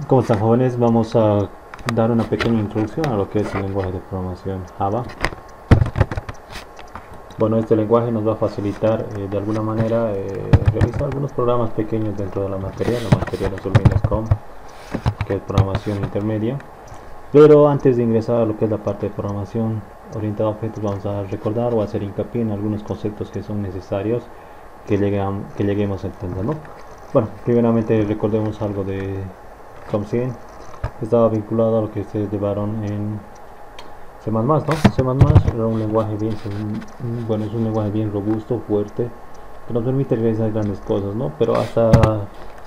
¿Cómo están, jóvenes? Vamos a dar una pequeña introducción a lo que es el lenguaje de programación Java. Bueno, este lenguaje nos va a facilitar de alguna manera realizar algunos programas pequeños dentro de la materia. La materia nos olvida SCOM, que es programación intermedia. Pero antes de ingresar a lo que es la parte de programación orientada a objetos, vamos a recordar o hacer hincapié en algunos conceptos que son necesarios que lleguemos a entender, ¿no? Bueno, primeramente recordemos algo de COM100. Estaba vinculado a lo que ustedes llevaron en C++, ¿no? C++ era un lenguaje bien, bueno, es un lenguaje bien robusto, fuerte, que nos permite realizar grandes cosas, ¿no? Pero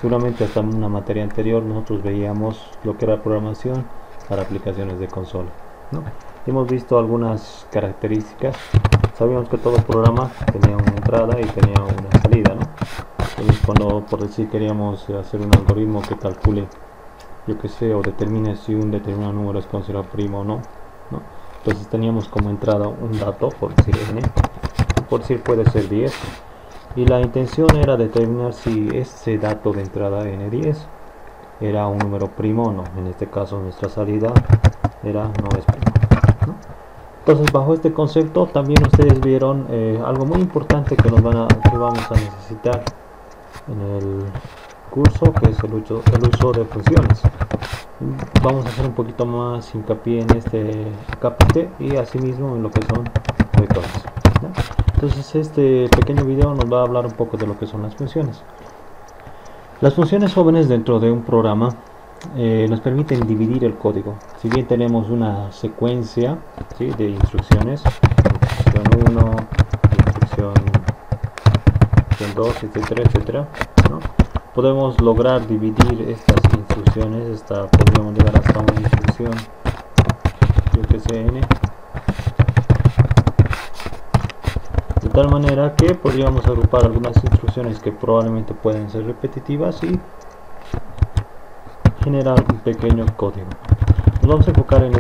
seguramente hasta una materia anterior nosotros veíamos lo que era programación para aplicaciones de consola, ¿no? Hemos visto algunas características. Sabíamos que todo programa tenía una entrada y tenía una salida, ¿no? Entonces, cuando por decir queríamos hacer un algoritmo que calcule, yo que sé, o determine si un determinado número es considerado primo o no, ¿no? Entonces teníamos como entrada un dato, por decir n, por decir puede ser 10, y la intención era determinar si ese dato de entrada n10 era un número primo o no. En este caso nuestra salida era no es primo, ¿no? Entonces, bajo este concepto también ustedes vieron algo muy importante que vamos a necesitar en el curso, que es el uso de funciones. Vamos a hacer un poquito más hincapié en este capítulo y asimismo en lo que son vectores, ¿no? Entonces este pequeño video nos va a hablar un poco de lo que son las funciones. Las funciones, jóvenes, dentro de un programa nos permiten dividir el código. Si bien tenemos una secuencia, ¿sí?, de instrucciones, instrucción 1, instrucción 2, etcétera, etcétera, ¿no? Podemos lograr dividir estas instrucciones, podríamos llegar hasta una instrucción, yo que sé, n, de tal manera que podríamos agrupar algunas instrucciones que probablemente pueden ser repetitivas y generar un pequeño código. Nos vamos a enfocar en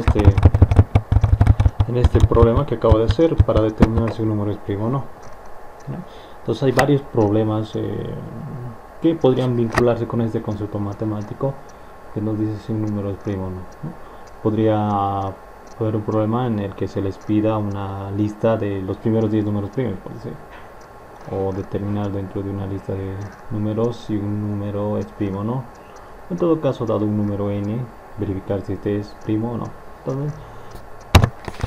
este problema que acabo de hacer para determinar si un número es primo o no, ¿no? Entonces hay varios problemas que podrían vincularse con este concepto matemático que nos dice si un número es primo o no, ¿no? Podría haber un problema en el que se les pida una lista de los primeros 10 números primos, por decir, o determinar dentro de una lista de números si un número es primo o no. En todo caso, dado un número n, verificar si este es primo o no. Entonces,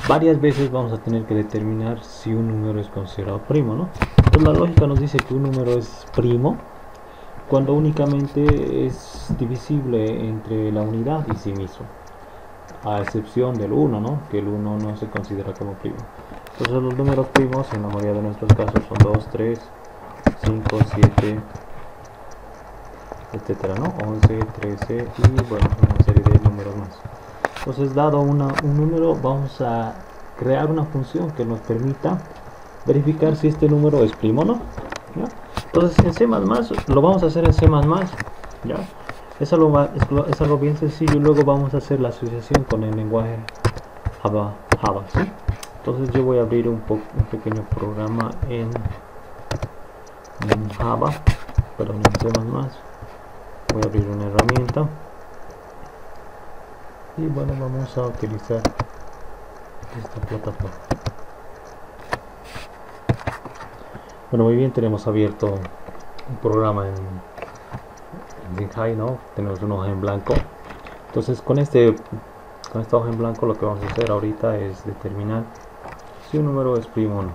varias veces vamos a tener que determinar si un número es considerado primo, ¿no? Entonces la lógica nos dice que un número es primo cuando únicamente es divisible entre la unidad y sí mismo, a excepción del 1, ¿no? Que el 1 no se considera como primo. Entonces los números primos en la mayoría de nuestros casos son 2, 3, 5, 7, etcétera, ¿no? 11, 13 y bueno, una serie de números más. Entonces, dado un número, vamos a crear una función que nos permita verificar si este número es primo o no, ¿ya? Entonces en C++ lo vamos a hacer en C++, ¿ya? Es algo bien sencillo, y luego vamos a hacer la asociación con el lenguaje Java, ¿sí? Entonces yo voy a abrir un pequeño programa en Java, perdón, en C++. Voy a abrir una herramienta y bueno, vamos a utilizar esta plataforma. Bueno, muy bien, tenemos abierto un programa en Zinhai, ¿no? Tenemos una hoja en blanco. Entonces con esta hoja en blanco lo que vamos a hacer ahorita es determinar si un número es primo o no.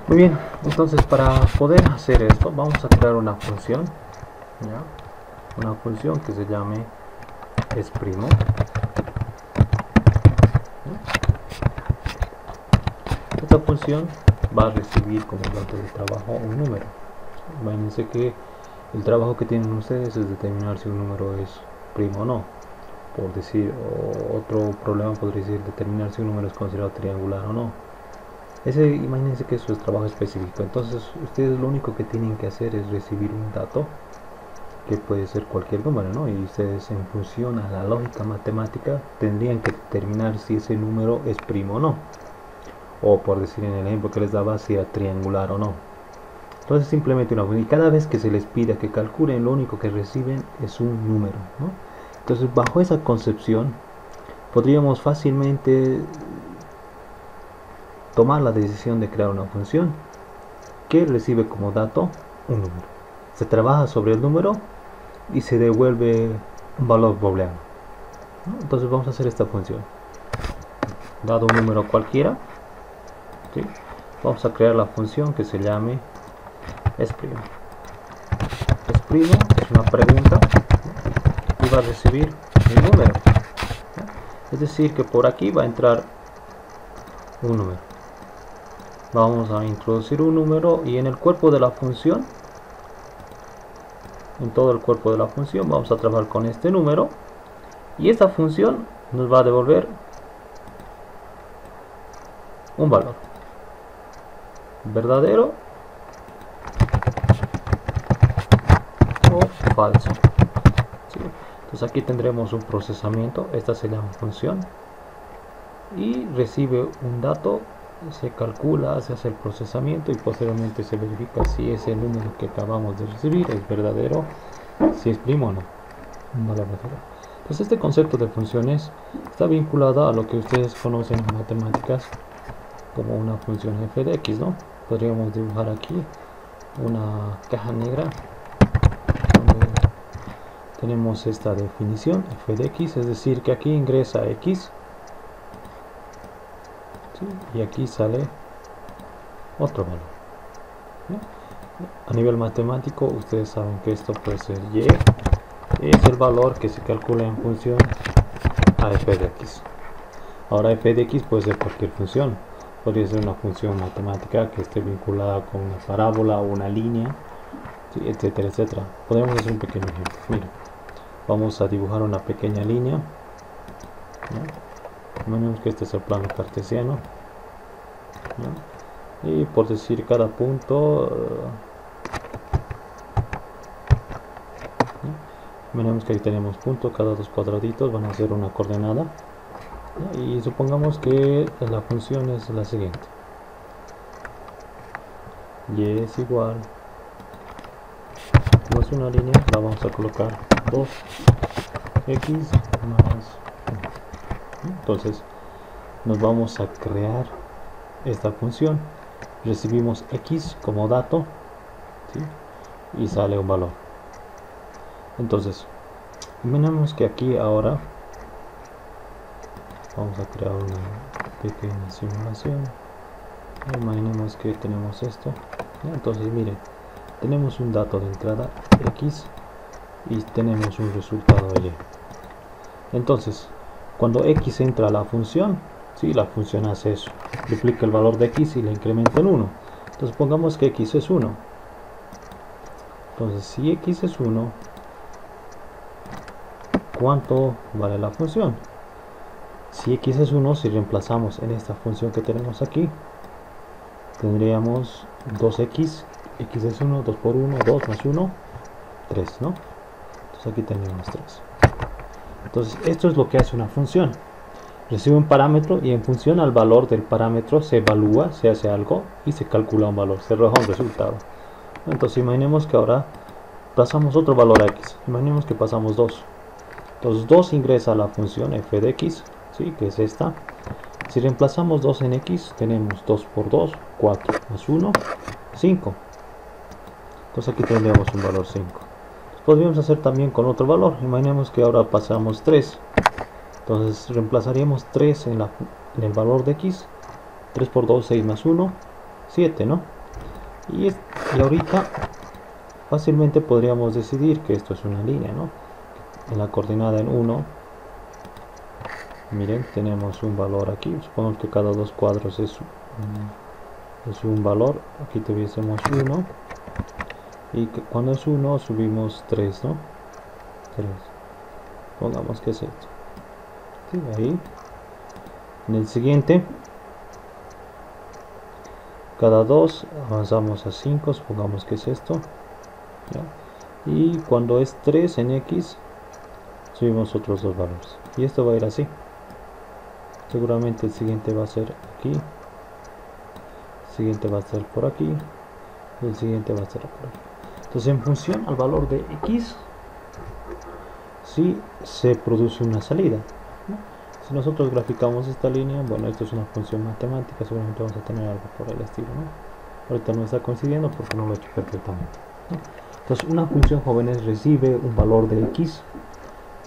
Muy bien, entonces para poder hacer esto vamos a crear una función, ¿ya? Una función que se llame esprimo. Esta función va a recibir como bloque de trabajo un número. Imagínense que el trabajo que tienen ustedes es determinar si un número es primo o no, por decir, o otro problema podría decir determinar si un número es considerado triangular o no. Imagínense que eso es trabajo específico. Entonces ustedes lo único que tienen que hacer es recibir un dato que puede ser cualquier número, ¿no? Y ustedes, en función a la lógica matemática, tendrían que determinar si ese número es primo o no, o por decir en el ejemplo que les daba, si era triangular o no. Entonces simplemente una función, y cada vez que se les pida que calculen, lo único que reciben es un número, ¿no? Entonces bajo esa concepción podríamos fácilmente tomar la decisión de crear una función que recibe como dato un número. Se trabaja sobre el número y se devuelve un valor booleano, ¿no? Entonces vamos a hacer esta función. Dado un número cualquiera, ¿sí?, vamos a crear la función que se llame exprimo. Exprimo es una pregunta y va a recibir un número, ¿no? Es decir, que por aquí va a entrar un número. Vamos a introducir un número y en el cuerpo de la función, en todo el cuerpo de la función, vamos a trabajar con este número y esta función nos va a devolver un valor verdadero o falso, ¿sí? Entonces aquí tendremos un procesamiento, esta se llama función y recibe un dato, se calcula, se hace el procesamiento y posteriormente se verifica si ese número que acabamos de recibir es verdadero, si es primo o no, un valor verdadero. Entonces este concepto de funciones está vinculado a lo que ustedes conocen en matemáticas como una función f de x, ¿no? Podríamos dibujar aquí una caja negra donde tenemos esta definición f de x, es decir que aquí ingresa x, ¿sí?, y aquí sale otro valor, ¿no? A nivel matemático ustedes saben que esto puede ser y, es el valor que se calcula en función a f de x. Ahora f de x puede ser cualquier función, podría ser una función matemática que esté vinculada con una parábola o una línea, ¿sí?, etcétera, etcétera. Podemos hacer un pequeño ejemplo. Miren, vamos a dibujar una pequeña línea, ¿no? Imaginemos que este es el plano cartesiano, ¿no? Y por decir cada punto, imaginemos que ahí tenemos punto, cada dos cuadraditos van a ser una coordenada, ¿no? Y supongamos que la función es la siguiente: y es igual, como es una línea, la vamos a colocar 2x más 1. Entonces nos vamos a crear esta función, recibimos x como dato, ¿sí?, y sale un valor. Entonces imaginemos que aquí ahora vamos a crear una pequeña simulación. Imaginemos que tenemos esto, ¿ya? Entonces miren, tenemos un dato de entrada x y tenemos un resultado y. Entonces cuando x entra a la función, ¿sí?, la función hace eso, duplica el valor de x y le incrementa en 1. Entonces pongamos que x es 1. Entonces si x es 1, ¿cuánto vale la función? Si x es 1, si reemplazamos en esta función que tenemos aquí, tendríamos 2x, x es 1, 2 por 1, 2 más 1, 3, ¿no? Entonces aquí tenemos 3. Entonces esto es lo que hace una función. Recibe un parámetro y en función al valor del parámetro se evalúa, se hace algo y se calcula un valor, se arroja un resultado. Entonces imaginemos que ahora pasamos otro valor a x. Imaginemos que pasamos 2. Entonces 2 ingresa a la función f de x, ¿sí?, que es esta. Si reemplazamos 2 en x, tenemos 2 por 2, 4 más 1, 5. Entonces aquí tendríamos un valor 5. Podríamos hacer también con otro valor. Imaginemos que ahora pasamos 3. Entonces reemplazaríamos 3 en el valor de x. 3 por 2, 6 más 1, 7, ¿no? Y ahorita fácilmente podríamos decidir que esto es una línea, ¿no? En la coordenada en 1, miren, tenemos un valor aquí. Supongamos que cada dos cuadros es un valor. Aquí tuviésemos 1. Y que cuando es 1 subimos 3, ¿no? 3. Pongamos que es esto. Sí, ahí. En el siguiente, cada 2 avanzamos a 5, supongamos que es esto, ¿ya? Y cuando es 3 en x, subimos otros dos valores. Y esto va a ir así. Seguramente el siguiente va a ser aquí. El siguiente va a ser por aquí. el siguiente va a ser por aquí. Entonces, en función al valor de x, si se produce una salida, ¿no? Si nosotros graficamos esta línea, bueno, esto es una función matemática, seguramente vamos a tener algo por el estilo, ¿no? Ahorita no está coincidiendo porque no lo he hecho perfectamente, ¿no? Entonces, una función, jóvenes, recibe un valor de x,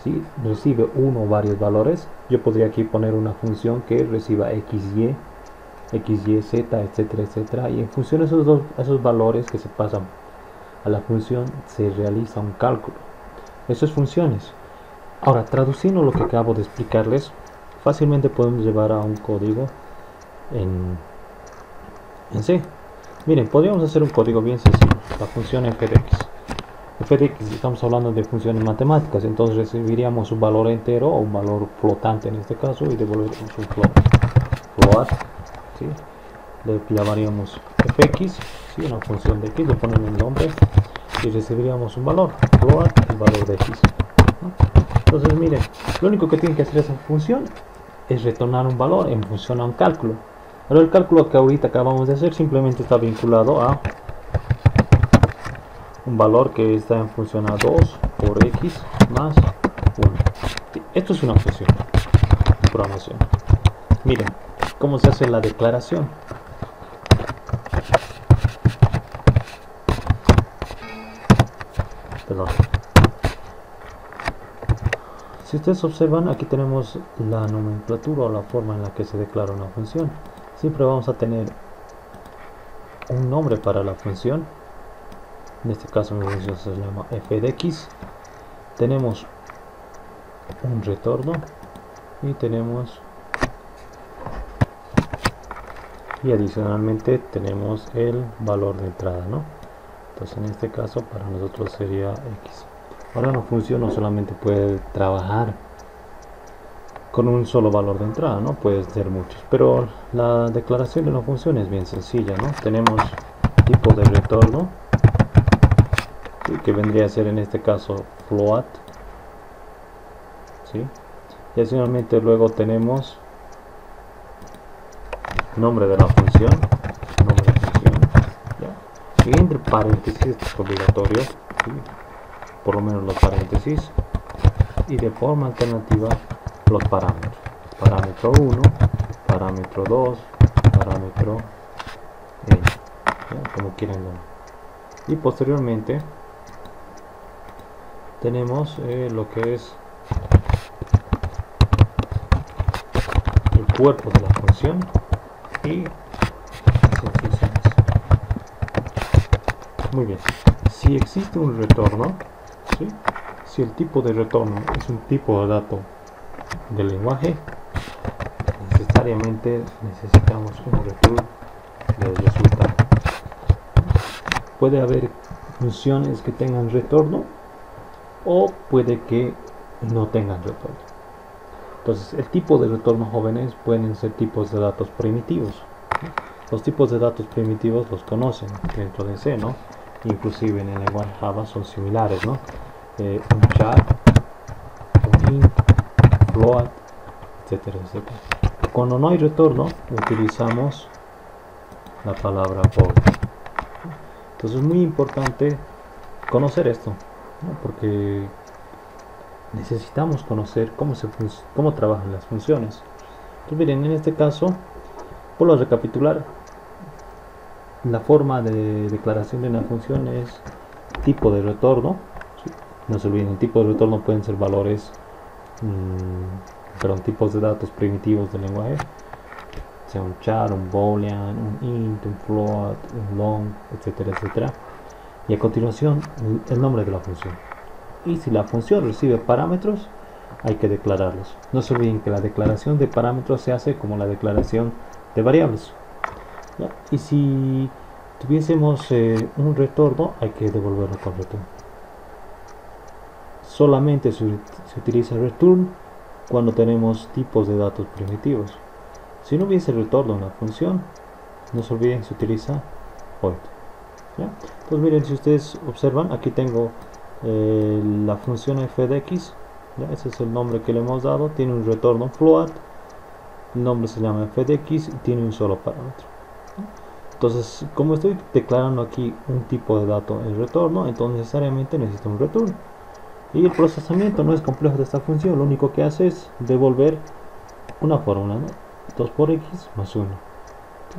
¿sí? Recibe uno o varios valores. Yo podría aquí poner una función que reciba xy, z, etcétera, etcétera, y en función de esos valores que se pasan a la función, se realiza un cálculo. Eso es funciones. Ahora, traduciendo lo que acabo de explicarles, fácilmente podemos llevar a un código en C. Miren, podríamos hacer un código bien sencillo. La función f de x. F de x, estamos hablando de funciones matemáticas, entonces recibiríamos un valor entero o un valor flotante en este caso y devolveríamos un float, ¿sí? Le llamaríamos fx, ¿sí? Una función de x, le ponemos el nombre y recibiríamos un valor, float, el valor de x, ¿no? Entonces miren, lo único que tiene que hacer esa función es retornar un valor en función a un cálculo. Pero el cálculo que ahorita acabamos de hacer simplemente está vinculado a un valor que está en función a 2 por x más 1. Esto es una función de programación. Miren cómo se hace la declaración. Perdón. Si ustedes observan, aquí tenemos la nomenclatura o la forma en la que se declara una función. Siempre vamos a tener un nombre para la función. En este caso mi función se llama f de x. Tenemos un retorno y tenemos, y adicionalmente tenemos el valor de entrada, ¿no? Entonces en este caso para nosotros sería x. Ahora la función no solamente puede trabajar con un solo valor de entrada, ¿no? Puede ser muchos, pero la declaración de una función es bien sencilla, ¿no? Tenemos tipo de retorno, ¿sí? Que vendría a ser en este caso float, ¿sí? Y adicionalmente luego tenemos nombre de la función, ¿ya? Y entre paréntesis, esto es obligatorio, ¿sí? Por lo menos los paréntesis, y de forma alternativa los parámetros, parámetro 1, parámetro 2, parámetro n, ¿ya? Como quieran llamar. Y posteriormente tenemos lo que es el cuerpo de la función y sus funciones. Muy bien, si existe un retorno, ¿sí? Si el tipo de retorno es un tipo de dato del lenguaje, necesariamente necesitamos un return del resultado. Puede haber funciones que tengan retorno o puede que no tengan retorno. Entonces el tipo de retorno, jóvenes, pueden ser tipos de datos primitivos. Los tipos de datos primitivos los conocen dentro de C, ¿no? Inclusive en el lenguaje Java son similares, ¿no? Un char, un int, float, etcétera, etcétera. Cuando no hay retorno, utilizamos la palabra void. Entonces es muy importante conocer esto, ¿no? Porque necesitamos conocer cómo trabajan las funciones. Entonces miren, en este caso, por recapitular, la forma de declaración de una función es tipo de retorno, ¿sí? No se olviden, el tipo de retorno pueden ser valores, tipos de datos primitivos del lenguaje, sea un char, un boolean, un int, un float, un long, etcétera, etcétera. Y a continuación el nombre de la función. Y si la función recibe parámetros, hay que declararlos. No se olviden que la declaración de parámetros se hace como la declaración de variables, ¿ya? Y si tuviésemos un retorno, hay que devolverlo con return. Solamente se utiliza return cuando tenemos tipos de datos primitivos. Si no hubiese retorno en la función, no se olviden, se utiliza void, ¿ya? Pues miren, si ustedes observan, aquí tengo la función f de x, ¿ya? Ese es el nombre que le hemos dado. Tiene un retorno float, el nombre se llama f de x y tiene un solo parámetro, ¿ya? Entonces, como estoy declarando aquí un tipo de dato en retorno, entonces necesariamente necesito un return. Y el procesamiento no es complejo de esta función, lo único que hace es devolver una fórmula, ¿no? 2 por x más 1.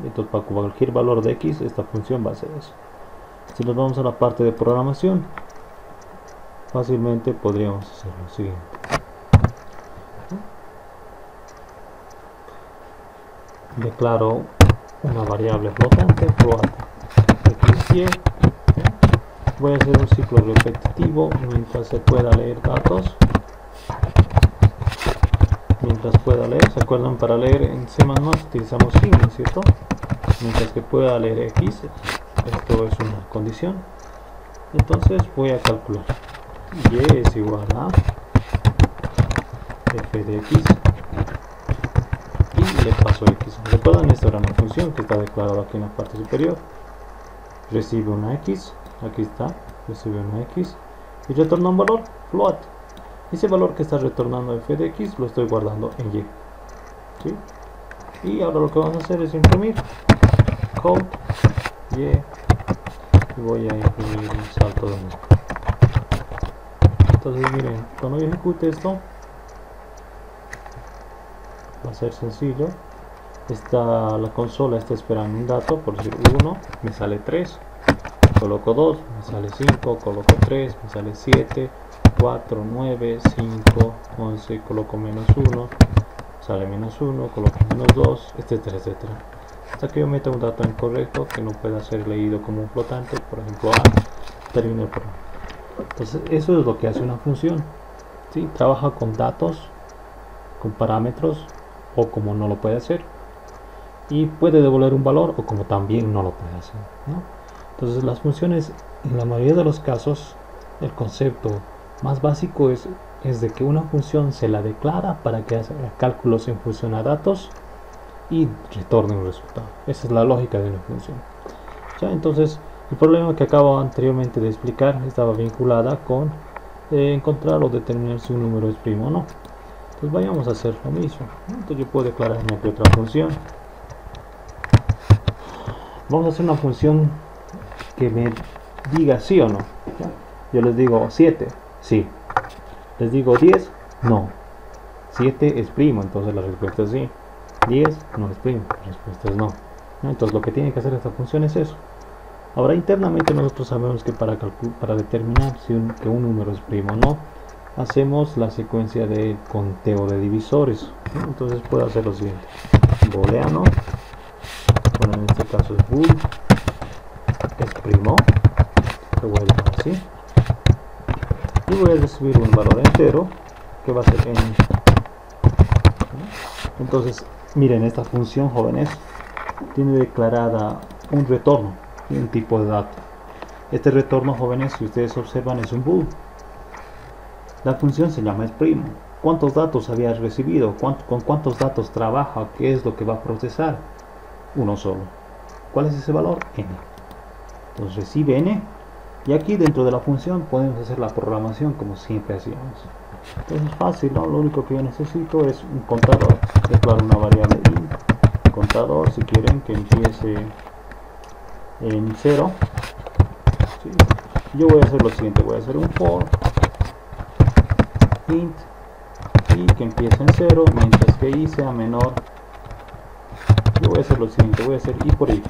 Entonces, para cualquier valor de x, esta función va a hacer eso. Si nos vamos a la parte de programación, fácilmente podríamos hacer lo siguiente. Declaro una variable flotante, float xy. Voy a hacer un ciclo repetitivo mientras se pueda leer datos. Mientras pueda leer, ¿se acuerdan? Para leer en C++ utilizamos sin, ¿no es cierto? Mientras que pueda leer x, esto es una condición. Entonces voy a calcular y es igual a f de x y le paso x. Recuerden, esta era una función que está declarada aquí en la parte superior. Recibe una x, aquí está, recibe una x y retorna un valor, float. Ese valor que está retornando f de x lo estoy guardando en y, ¿sí? Y ahora lo que vamos a hacer es imprimir code y voy a imprimir un salto de nuevo. Entonces miren, cuando yo ejecute esto va a ser sencillo. La consola está esperando un dato, por decir 1, me sale 3, coloco 2, me sale 5, coloco 3, me sale 7, 4, 9, 5, 11, coloco menos 1, sale menos 1, coloco menos 2, etcétera, etcétera. Hasta que yo meta un dato incorrecto que no pueda ser leído como un flotante, por ejemplo A, termina el programa. Entonces eso es lo que hace una función, ¿sí? Trabaja con datos, con parámetros, o como no lo puede hacer, y puede devolver un valor o como también no lo puede hacer, ¿no? Entonces las funciones, en la mayoría de los casos, el concepto más básico es de que una función se la declara para que haga cálculos en función a datos y retorne un resultado. Esa es la lógica de una función, ¿ya? Entonces el problema que acabo anteriormente de explicar estaba vinculada con encontrar o determinar si un número es primo o no. Pues vayamos a hacer lo mismo, ¿no? Entonces yo puedo declararme aquí otra función. Vamos a hacer una función que me diga sí o no, ¿ya? Yo les digo 7, sí. Les digo 10, no. 7 es primo, entonces la respuesta es sí. 10 no es primo, la respuesta es no, ¿no? Entonces lo que tiene que hacer esta función es eso. Ahora internamente nosotros sabemos que para determinar si que un número es primo o no, hacemos la secuencia de conteo de divisores, ¿no? Entonces puedo hacer lo siguiente: booleano, bueno, en este caso es bool, es primo, lo voy a dejar así, y voy a recibir un valor entero que va a ser n. Entonces miren, esta función, jóvenes, tiene declarada un retorno y un tipo de dato. Este retorno, jóvenes, si ustedes observan, es un bool. La función se llama es primo. ¿Cuántos datos había recibido? ¿Con cuántos datos trabaja? ¿Qué es lo que va a procesar? Uno solo. ¿Cuál es ese valor? N. Entonces recibe N, y aquí dentro de la función podemos hacer la programación como siempre hacíamos. Entonces es fácil, ¿no? Lo único que yo necesito es un contador. Declaro una variable int, contador, si quieren que empiece en 0. ¿Sí? Yo voy a hacer lo siguiente: voy a hacer un for int y que empiece en 0, mientras que i sea menor. Yo voy a hacer lo siguiente: voy a hacer i por i, ¿no?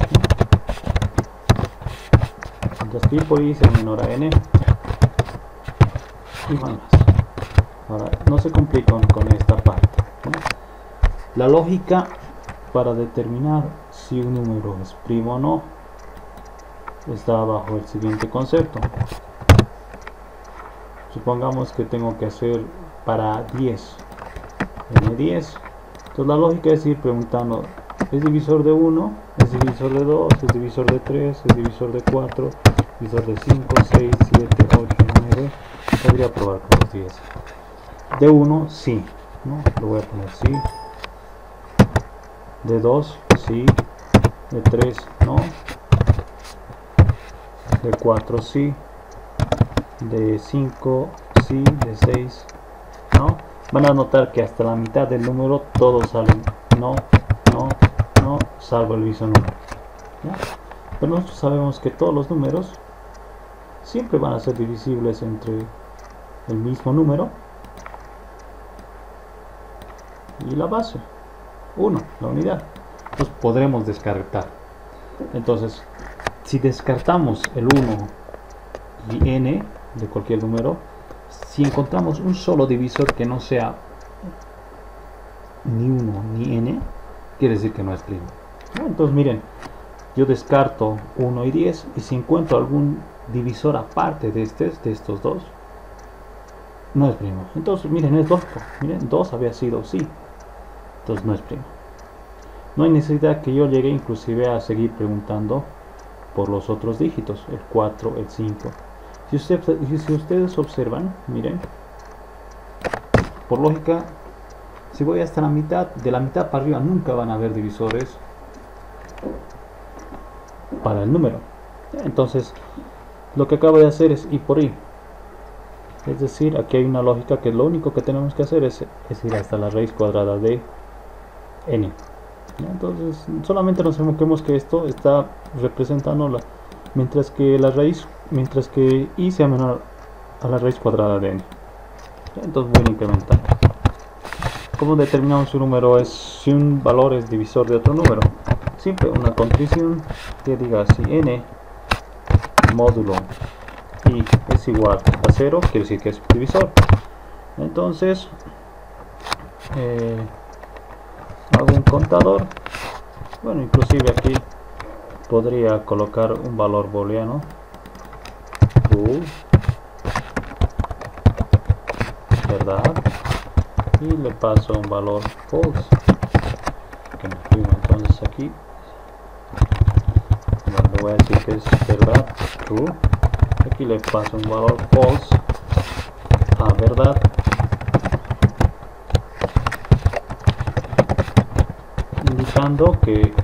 Mientras que i por i sea menor a n, y más. Ahora no se complican con esta parte, ¿no? La lógica para determinar si un número es primo o no está bajo el siguiente concepto. Supongamos que tengo que hacer para 10, n10. Entonces la lógica es ir preguntando: ¿es divisor de 1? ¿Es divisor de 2? ¿Es divisor de 3? ¿Es divisor de 4? ¿Divisor de 5, 6, 7, 8, 9? Podría probar con los 10. De 1, sí, ¿no? Lo voy a poner sí. De 2, sí. De 3, no. De 4, sí. De 5, sí. De 6, no. Van a notar que hasta la mitad del número todos salen no, no, no, salvo el viso número, ¿ya? Pero nosotros sabemos que todos los números siempre van a ser divisibles entre el mismo número y la base 1, la unidad. Entonces podremos descartar. Entonces, si descartamos el 1 y n de cualquier número, si encontramos un solo divisor que no sea ni 1 ni n, quiere decir que no es primo. Entonces miren, yo descarto 1 y 10, y si encuentro algún divisor aparte de estos dos, no es primo. Entonces miren, es lógico. Miren, 2 había sido sí, entonces no es primo. No hay necesidad que yo llegue inclusive a seguir preguntando por los otros dígitos, el 4, el 5. Si ustedes observan, miren, por lógica, si voy hasta la mitad, de la mitad para arriba nunca van a haber divisores para el número. Entonces lo que acabo de hacer es ir por i. Es decir, aquí hay una lógica que lo único que tenemos que hacer es ir hasta la raíz cuadrada de n. Entonces solamente nos enfoquemos que esto está representando mientras que i sea menor a la raíz cuadrada de n. Entonces voy a incrementar. ¿Cómo determinamos si un número si un valor es divisor de otro número? Simple, una condición que diga si n módulo i es igual a 0, quiere decir que es divisor. Entonces hago un contador. Bueno, inclusive aquí podría colocar un valor booleano, true, verdad, y le paso un valor false que me prima. Entonces aquí le voy a decir que es verdad, true. Aquí le paso un valor false a verdad, indicando que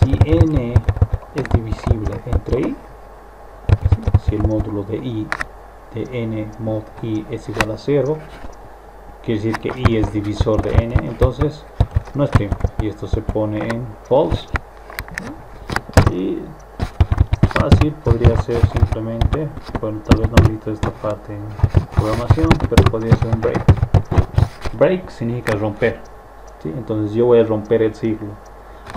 si n es divisible entre i, si el módulo de i de n mod i es igual a 0, quiere decir que i es divisor de n, entonces no es primo, y esto se pone en false. Y fácil podría ser simplemente, bueno, tal vez no necesito esta parte en programación, pero podría ser un break. Break significa romper, ¿sí? Entonces yo voy a romper el ciclo.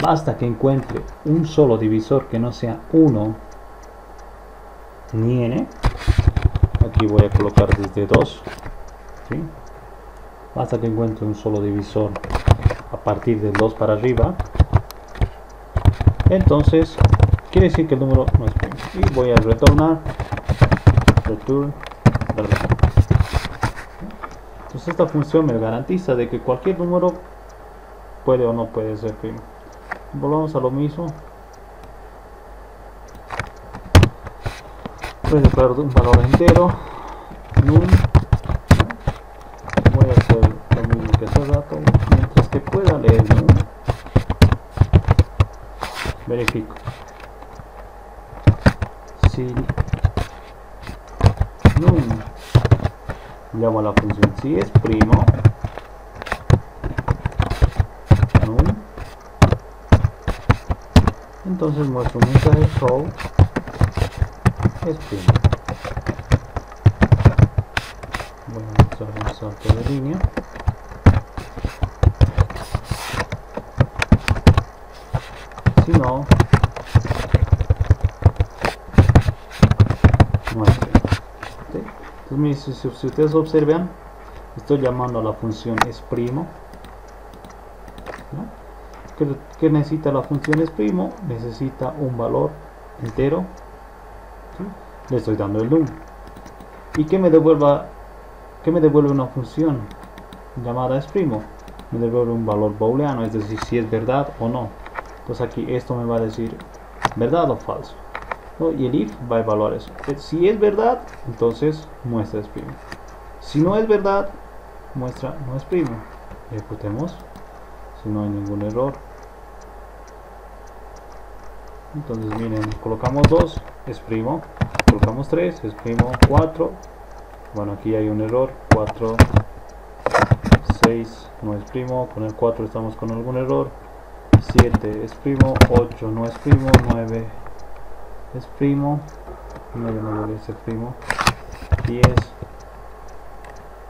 Basta que encuentre un solo divisor que no sea 1 ni n. Aquí voy a colocar desde 2, ¿sí? Basta que encuentre un solo divisor a partir del 2 para arriba, entonces quiere decir que el número no es primo. Y voy a retornar return verdad. Entonces esta función me garantiza de que cualquier número puede o no puede ser primo. Volvamos a lo mismo. Voy a declarar un valor entero, num. Voy a hacer lo mismo que hace rato, mientras que pueda leer num, verifico si num, llamo a la función si es primo, num, entonces muestro un mensaje throw es primo. Voy a mostrar un salto de línea. Si no, no es primo. ¿Sí? Entonces, si ustedes observan, estoy llamando a la función es primo, ¿no? ¿Qué necesita la función es primo? Necesita un valor entero, ¿sí? Le estoy dando el num. ¿Y qué me devuelve una función llamada es primo? Me devuelve un valor booleano, es decir, si es verdad o no. Entonces aquí esto me va a decir verdad o falso, ¿no? Y el if va a evaluar eso. Si es verdad, entonces muestra es primo. Si no es verdad, muestra no es primo. Ejecutemos si no hay ningún error. Entonces miren, colocamos 2, es primo, colocamos 3, es primo, 4, bueno, aquí hay un error, 4, 6 no es primo, con el 4 estamos con algún error, 7 es primo, 8 no es primo, 9 es primo, 9 mayor es primo, 10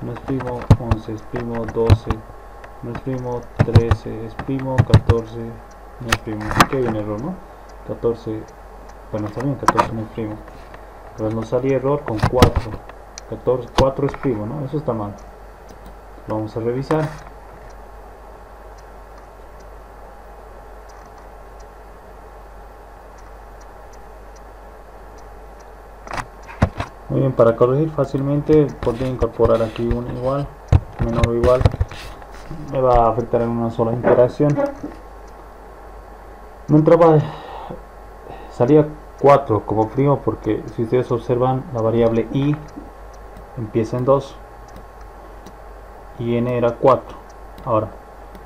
no es primo, 11 es primo, 12 no es primo, 13 es primo, 14 no es primo. Aquí hay un error, ¿no? 14, bueno, está bien, 14 no es primo, pero nos salía error con 4. 14, 4 es primo, ¿no? Eso está mal. Lo vamos a revisar. Muy bien, para corregir fácilmente podría incorporar aquí un igual, menor o igual. Me va a afectar en una sola interacción. No entraba, salía 4 como primo porque si ustedes observan la variable i empieza en 2 y n era 4. Ahora,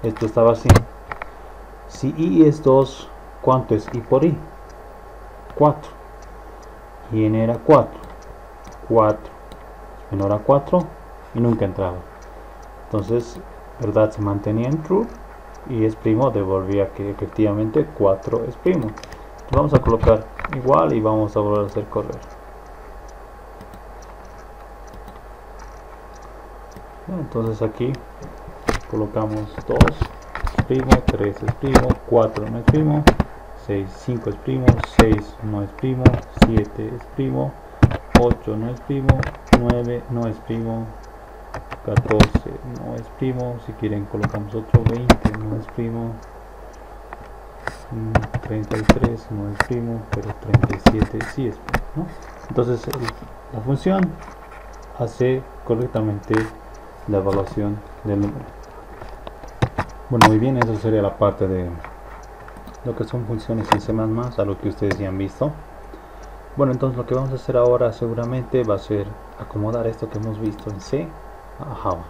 esto estaba así. Si i es 2, ¿cuánto es i por i? 4. Y n era 4. 4 menor a 4 y nunca entraba. Entonces, verdad se mantenía en true y es primo devolvía que efectivamente 4 es primo. Entonces, vamos a colocar igual y vamos a volver a hacer correr. Entonces aquí colocamos 2 es primo, 3 es primo, 4 no es primo, 6, 5 es primo, 6 no es primo, 7 es primo, 8 no es primo, 9 no es primo, 14 no es primo, si quieren colocamos otro, 20 no es primo, 33 no es primo, pero 37 sí es primo, ¿no? Entonces la función hace correctamente la evaluación del número. Bueno, muy bien, eso sería la parte de lo que son funciones en C++, a lo que ustedes ya han visto. Bueno, entonces lo que vamos a hacer ahora seguramente va a ser acomodar esto que hemos visto en C a Java.